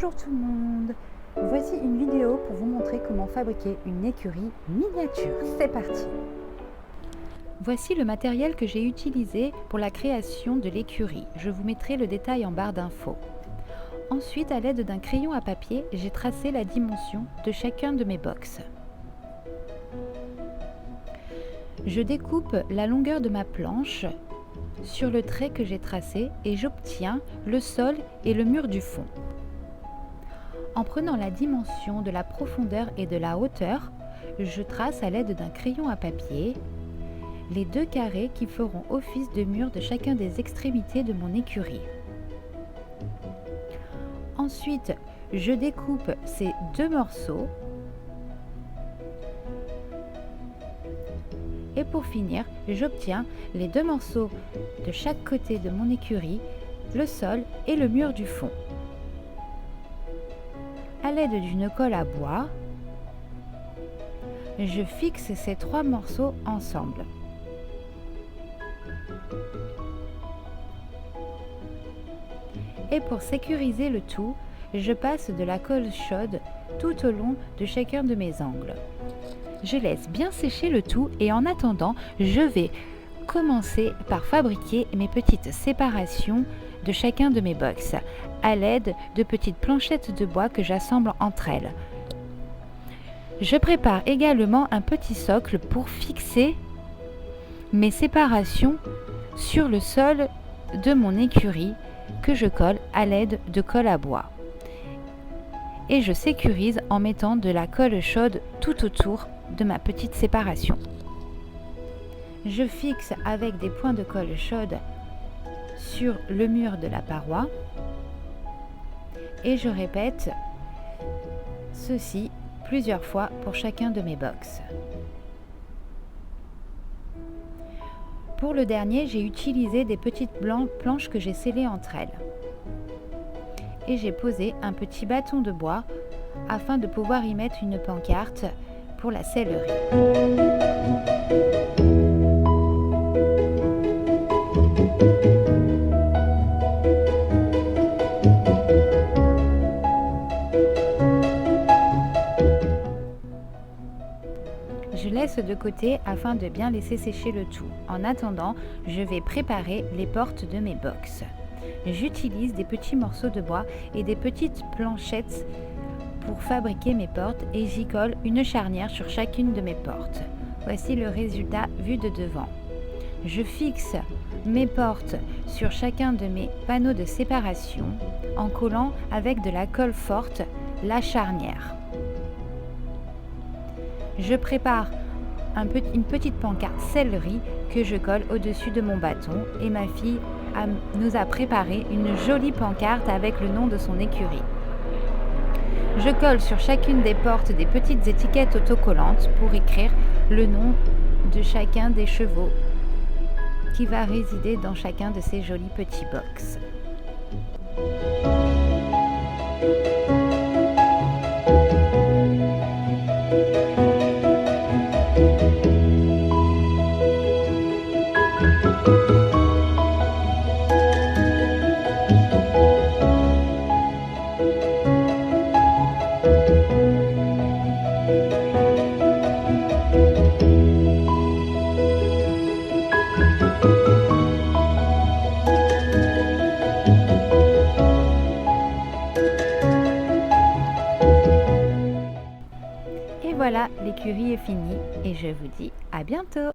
Bonjour tout le monde. Voici une vidéo pour vous montrer comment fabriquer une écurie miniature. C'est parti. Voici le matériel que j'ai utilisé pour la création de l'écurie. Je vous mettrai le détail en barre d'infos. Ensuite, à l'aide d'un crayon à papier, j'ai tracé la dimension de chacun de mes box. Je découpe la longueur de ma planche sur le trait que j'ai tracé et j'obtiens le sol et le mur du fond. En prenant la dimension de la profondeur et de la hauteur, je trace à l'aide d'un crayon à papier les deux carrés qui feront office de mur de chacun des extrémités de mon écurie. Ensuite, je découpe ces deux morceaux et pour finir, j'obtiens les deux morceaux de chaque côté de mon écurie, le sol et le mur du fond. À l'aide d'une colle à bois, je fixe ces trois morceaux ensemble. Et pour sécuriser le tout, je passe de la colle chaude tout au long de chacun de mes angles. Je laisse bien sécher le tout et en attendant, je vais commencer par fabriquer mes petites séparations de chacun de mes box à l'aide de petites planchettes de bois que j'assemble entre elles. Je prépare également un petit socle pour fixer mes séparations sur le sol de mon écurie que je colle à l'aide de colle à bois. Et je sécurise en mettant de la colle chaude tout autour de ma petite séparation. Je fixe avec des points de colle chaude sur le mur de la paroi et je répète ceci plusieurs fois pour chacun de mes box. Pour le dernier, j'ai utilisé des petites planches que j'ai scellées entre elles. Et j'ai posé un petit bâton de bois afin de pouvoir y mettre une pancarte pour la sellerie. Je laisse de côté afin de bien laisser sécher le tout. En attendant, je vais préparer les portes de mes box. J'utilise des petits morceaux de bois et des petites planchettes pour fabriquer mes portes et j'y colle une charnière sur chacune de mes portes. Voici le résultat vu de devant. Je fixe mes portes sur chacun de mes panneaux de séparation en collant avec de la colle forte la charnière. Je prépare une petite pancarte sellerie que je colle au-dessus de mon bâton et ma fille nous a préparé une jolie pancarte avec le nom de son écurie. Je colle sur chacune des portes des petites étiquettes autocollantes pour écrire le nom de chacun des chevaux qui va résider dans chacun de ces jolis petits box. Et voilà, l'écurie est finie et je vous dis à bientôt!